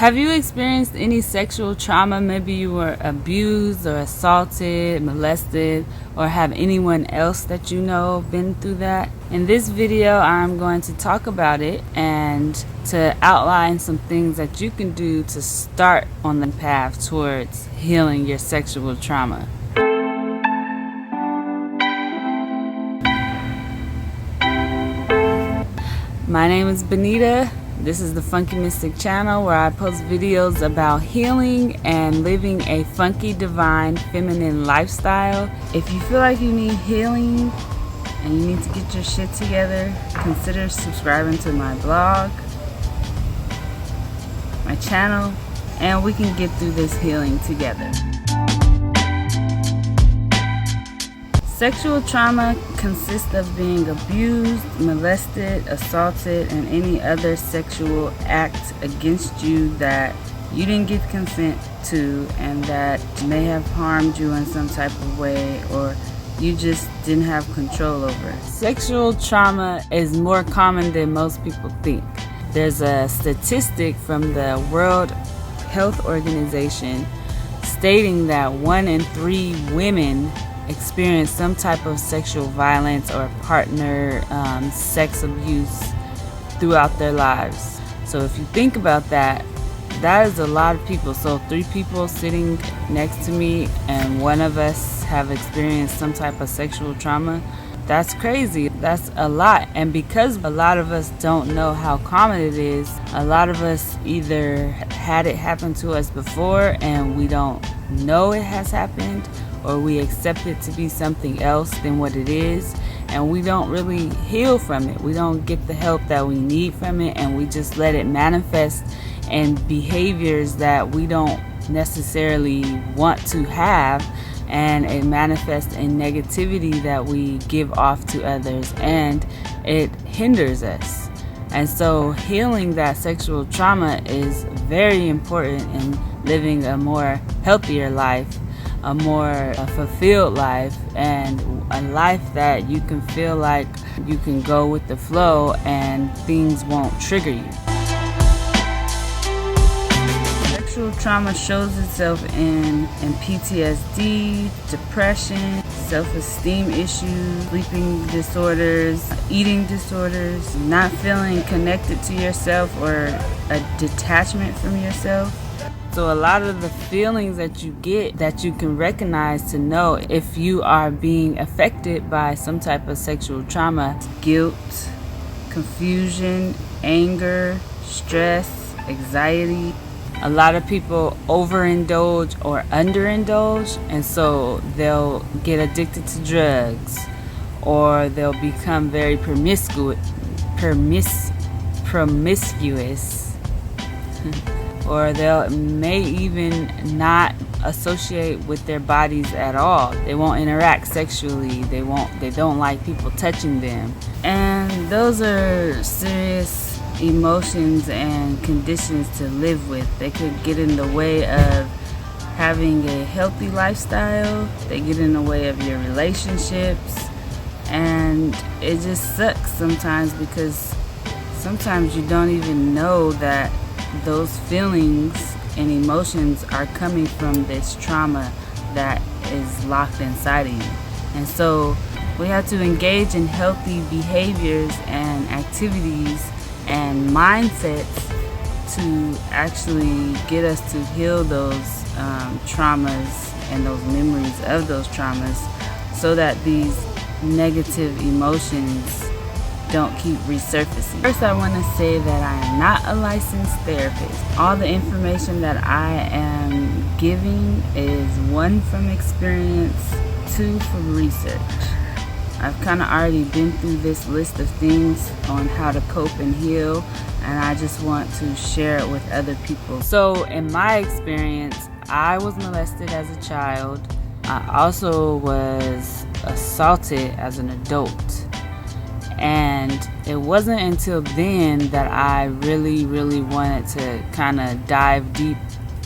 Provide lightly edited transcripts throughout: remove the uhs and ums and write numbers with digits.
Have you experienced any sexual trauma? Maybe you were abused or assaulted, molested, or have anyone else that you know been through that? In this video, I'm going to talk about it and to outline some things that you can do to start on the path towards healing your sexual trauma. My name is Bonita. This is the Funky Mystic channel where I post videos about healing and living a funky, divine, feminine lifestyle. If you feel like you need healing and you need to get your shit together, consider subscribing to my blog, my channel, and we can get through this healing together. Sexual trauma consists of being abused, molested, assaulted, and any other sexual act against you that you didn't get consent to and that may have harmed you in some type of way or you just didn't have control over. Sexual trauma is more common than most people think. There's a statistic from the World Health Organization stating that 1 in 3 women experience some type of sexual violence or partner sex abuse throughout their lives. So if you think about that, that is a lot of people. So 3 people sitting next to me and one of us have experienced some type of sexual trauma. That's crazy. That's a lot. And because a lot of us don't know how common it is, a lot of us either had it happen to us before and we don't know it has happened, or we accept it to be something else than what it is, and we don't really heal from it. We don't get the help that we need from it, and we just let it manifest in behaviors that we don't necessarily want to have, and it manifests in negativity that we give off to others, and it hinders us. And so healing that sexual trauma is very important in living a more healthier life, a more fulfilled life, and a life that you can feel like you can go with the flow and things won't trigger you. Sexual trauma shows itself in PTSD, depression, self-esteem issues, sleeping disorders, eating disorders, not feeling connected to yourself or a detachment from yourself. So a lot of the feelings that you get that you can recognize to know if you are being affected by some type of sexual trauma: guilt, confusion, anger, stress, anxiety. A lot of people overindulge or underindulge, and so they'll get addicted to drugs, or they'll become very promiscuous or they may even not associate with their bodies at all. They won't interact sexually. They don't like people touching them. And those are serious emotions and conditions to live with. They could get in the way of having a healthy lifestyle. They get in the way of your relationships. And it just sucks sometimes because sometimes you don't even know that those feelings and emotions are coming from this trauma that is locked inside of you. And so we have to engage in healthy behaviors and activities and mindsets to actually get us to heal those traumas and those memories of those traumas, so that these negative emotions don't keep resurfacing. First, I want to say that I am not a licensed therapist. All the information that I am giving is 1, from experience, 2, from research. I've kind of already been through this list of things on how to cope and heal, and I just want to share it with other people. So in my experience, I was molested as a child. I also was assaulted as an adult. And it wasn't until then that I really wanted to kind of dive deep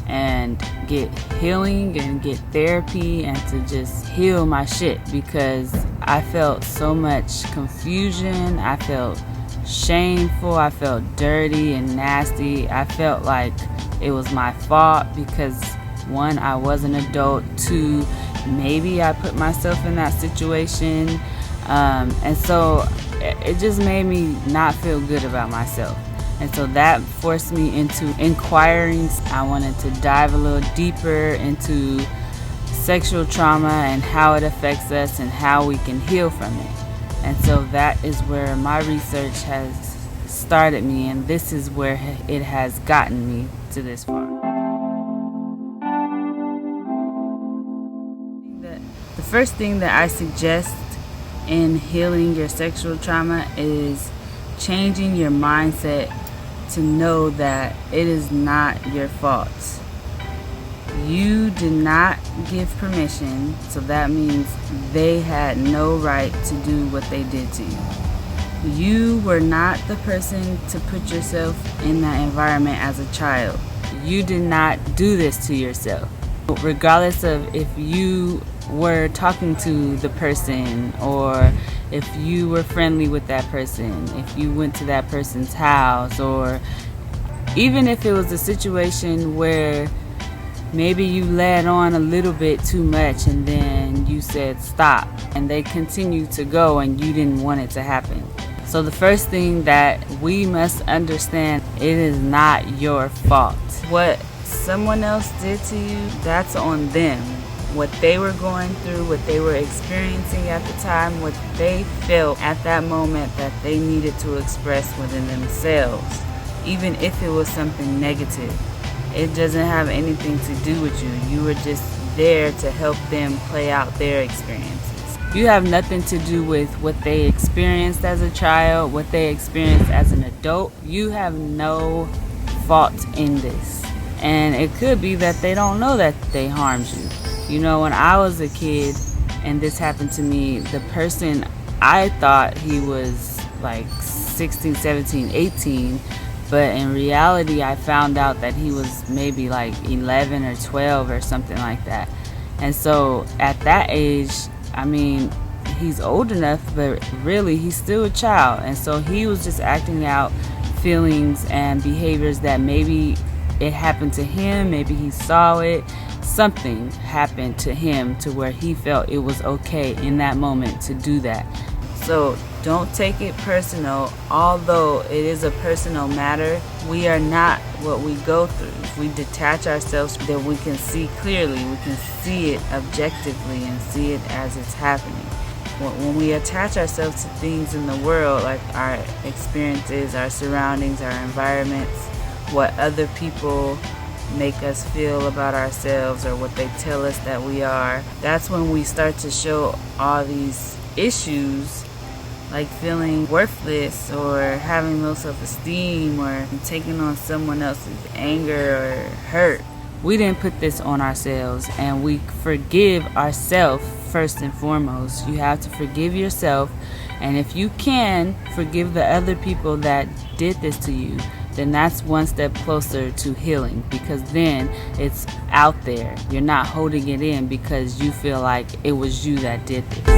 and get healing and get therapy and to just heal my shit, because I felt so much confusion. I felt shameful. I felt dirty and nasty. I felt like it was my fault because, one, I was an adult. Two, maybe I put myself in that situation. And so it just made me not feel good about myself. And so that forced me into inquiring. I wanted to dive a little deeper into sexual trauma and how it affects us and how we can heal from it. And so that is where my research has started me, and this is where it has gotten me to this far. The first thing that I suggest in healing your sexual trauma is changing your mindset to know that it is not your fault. You did not give permission, so that means they had no right to do what they did to you. You were not the person to put yourself in that environment as a child. You did not do this to yourself. Regardless of if you were talking to the person or if you were friendly with that person, if you went to that person's house, or even if it was a situation where maybe you led on a little bit too much and then you said stop and they continued to go and you didn't want it to happen. So the first thing that we must understand, it is not your fault. What someone else did to you, that's on them. What they were going through, what they were experiencing at the time, what they felt at that moment that they needed to express within themselves, even if it was something negative. It doesn't have anything to do with you. You were just there to help them play out their experiences. You have nothing to do with what they experienced as a child, what they experienced as an adult. You have no fault in this. And it could be that they don't know that they harmed you. You know, when I was a kid and this happened to me, the person, I thought he was like 16, 17, 18, but in reality I found out that he was maybe like 11 or 12 or something like that. And so at that age, I mean, he's old enough, but really he's still a child. And so he was just acting out feelings and behaviors that maybe it happened to him, maybe he saw it. Something happened to him to where he felt it was okay in that moment to do that. So don't take it personal. Although it is a personal matter, we are not what we go through. If we detach ourselves, that we can see clearly, we can see it objectively and see it as it's happening. When we attach ourselves to things in the world, like our experiences, our surroundings, our environments, what other people make us feel about ourselves or what they tell us that we are, that's when we start to show all these issues, like feeling worthless or having low self-esteem or taking on someone else's anger or hurt. We didn't put this on ourselves, and we forgive ourselves first and foremost. You have to forgive yourself, and if you can forgive the other people that did this to you, then that's one step closer to healing, because then it's out there. You're not holding it in because you feel like it was you that did this.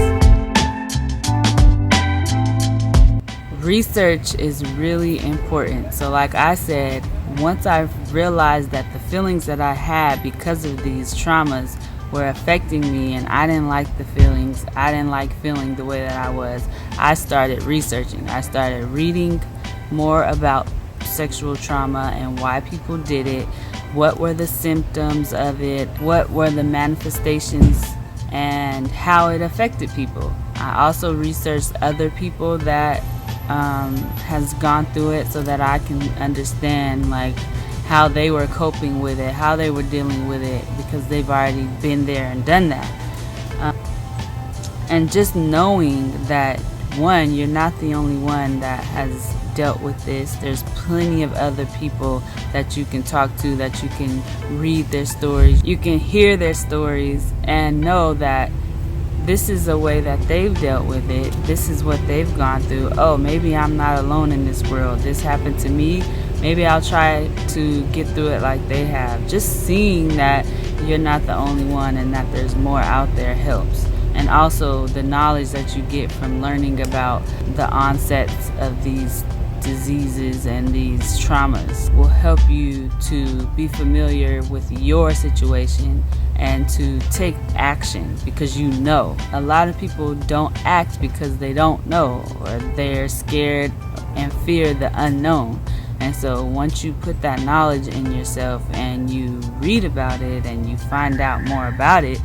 Research is really important. So like I said, once I realized that the feelings that I had because of these traumas were affecting me and I didn't like the feelings, I didn't like feeling the way that I was, I started researching. I started reading more about sexual trauma and why people did it, what were the symptoms of it, what were the manifestations, and how it affected people. I also researched other people that has gone through it so that I can understand like how they were coping with it, how they were dealing with it, because they've already been there and done that. And just knowing that, one, you're not the only one that has dealt with this. There's plenty of other people that you can talk to, that you can read their stories, you can hear their stories and know that this is a way that they've dealt with it. This is what they've gone through. Oh, maybe I'm not alone in this world. This happened to me. Maybe I'll try to get through it like they have. Just seeing that you're not the only one and that there's more out there helps. And also the knowledge that you get from learning about the onsets of these diseases and these traumas will help you to be familiar with your situation and to take action because you know. A lot of people don't act because they don't know, or they're scared and fear the unknown. And so once you put that knowledge in yourself and you read about it and you find out more about it,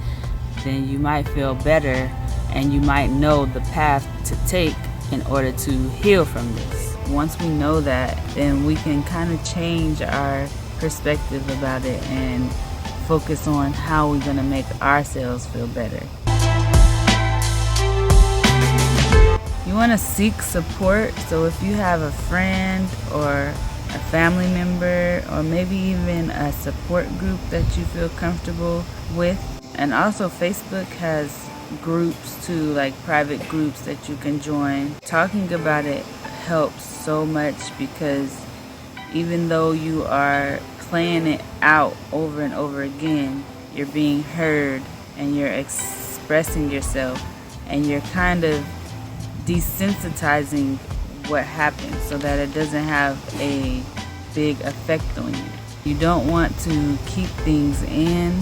then you might feel better and you might know the path to take in order to heal from this. Once we know that, then we can kind of change our perspective about it and focus on how we're going to make ourselves feel better. You want to seek support. So if you have a friend or a family member or maybe even a support group that you feel comfortable with. And also Facebook has groups too, like private groups that you can join. Talking about it helps so much because even though you are playing it out over and over again, you're being heard and you're expressing yourself and you're kind of desensitizing what happened so that it doesn't have a big effect on you. You don't want to keep things in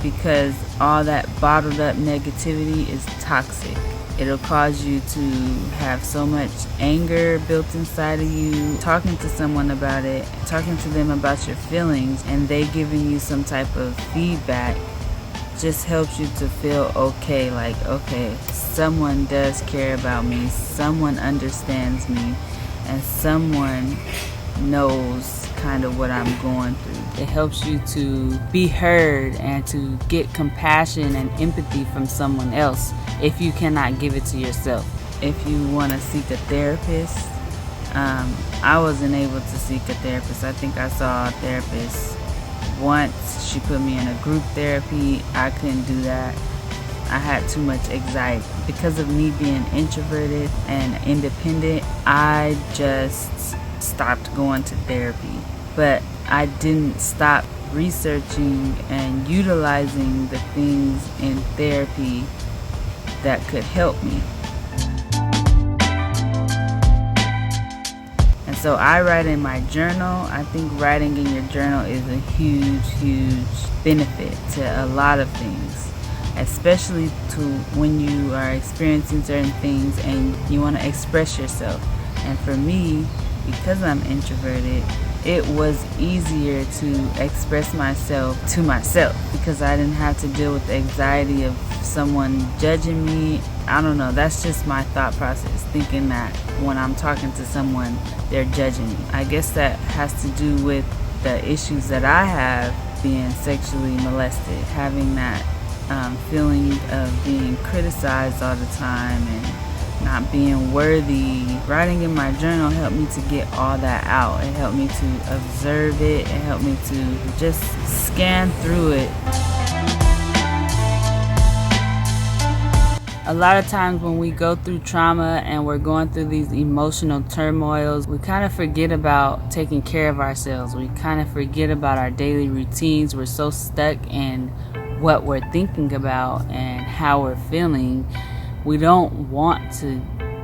because all that bottled up negativity is toxic. It'll cause you to have so much anger built inside of you. Talking to someone about it, talking to them about your feelings, and they giving you some type of feedback just helps you to feel okay, like, okay, someone does care about me, someone understands me, and someone knows kind of what I'm going through. It helps you to be heard and to get compassion and empathy from someone else if you cannot give it to yourself. If you want to seek a therapist, I wasn't able to seek a therapist. I think I saw a therapist once. She put me in a group therapy. I couldn't do that. I had too much anxiety. Because of me being introverted and independent, I just stopped going to therapy. But I didn't stop researching and utilizing the things in therapy that could help me. And so I write in my journal. I think writing in your journal is a huge, huge benefit to a lot of things, especially to when you are experiencing certain things and you want to express yourself. And for me, because I'm introverted, it was easier to express myself to myself because I didn't have to deal with the anxiety of someone judging me. I don't know, that's just my thought process, thinking that when I'm talking to someone, they're judging me. I guess that has to do with the issues that I have being sexually molested, having that feeling of being criticized all the time and not being worthy. Writing in my journal helped me to get all that out. It helped me to observe it. It helped me to just scan through it. A lot of times when we go through trauma and we're going through these emotional turmoils, we kind of forget about taking care of ourselves. We kind of forget about our daily routines. We're so stuck in what we're thinking about and how we're feeling. We don't want to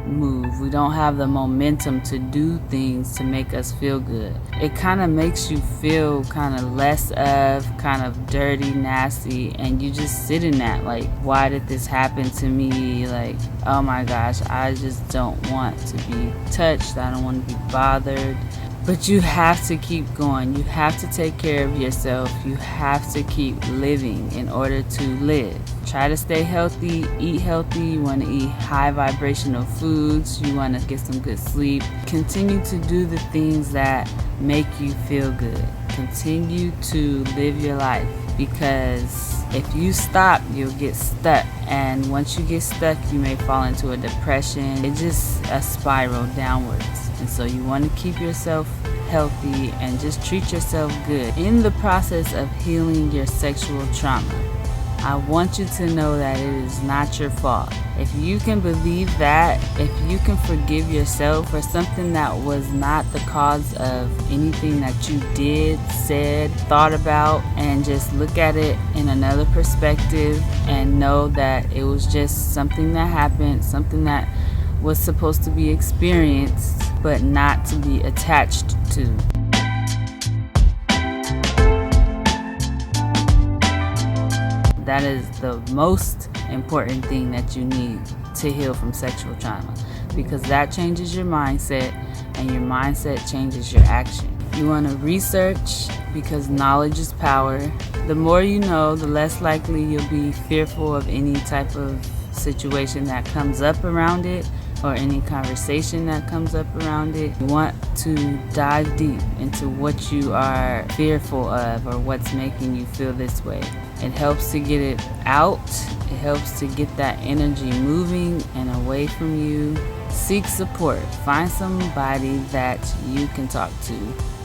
move. We don't have the momentum to do things to make us feel good. It kind of makes you feel kind of less of, kind of dirty, nasty, and you just sit in that like, why did this happen to me? Like, oh my gosh, I just don't want to be touched. I don't want to be bothered. But you have to keep going. You have to take care of yourself. You have to keep living in order to live. Try to stay healthy, eat healthy. You want to eat high vibrational foods. You want to get some good sleep. Continue to do the things that make you feel good. Continue to live your life, because if you stop, you'll get stuck. And once you get stuck, you may fall into a depression. It's just a spiral downwards. And so you want to keep yourself healthy and just treat yourself good. In the process of healing your sexual trauma, I want you to know that it is not your fault. If you can believe that, if you can forgive yourself for something that was not the cause of anything that you did, said, thought about, and just look at it in another perspective and know that it was just something that happened, something that was supposed to be experienced, but not to be attached to. That is the most important thing that you need to heal from sexual trauma, because that changes your mindset, and your mindset changes your action. You want to research, because knowledge is power. The more you know, the less likely you'll be fearful of any type of situation that comes up around it, or any conversation that comes up around it. You want to dive deep into what you are fearful of, or what's making you feel this way. It helps to get it out. It helps to get that energy moving and away from you. Seek support. Find somebody that you can talk to,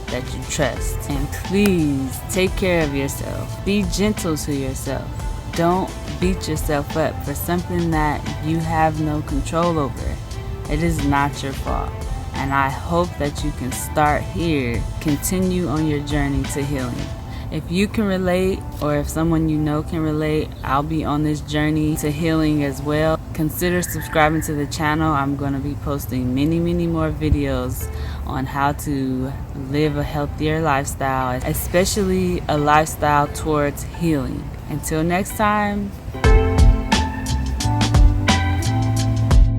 that you trust. And please take care of yourself. Be gentle to yourself. Don't beat yourself up for something that you have no control over. It is not your fault. And I hope that you can start here. Continue on your journey to healing. If you can relate, or if someone you know can relate, I'll be on this journey to healing as well. Consider subscribing to the channel. I'm going to be posting many more videos on how to live a healthier lifestyle, especially a lifestyle towards healing. Until next time,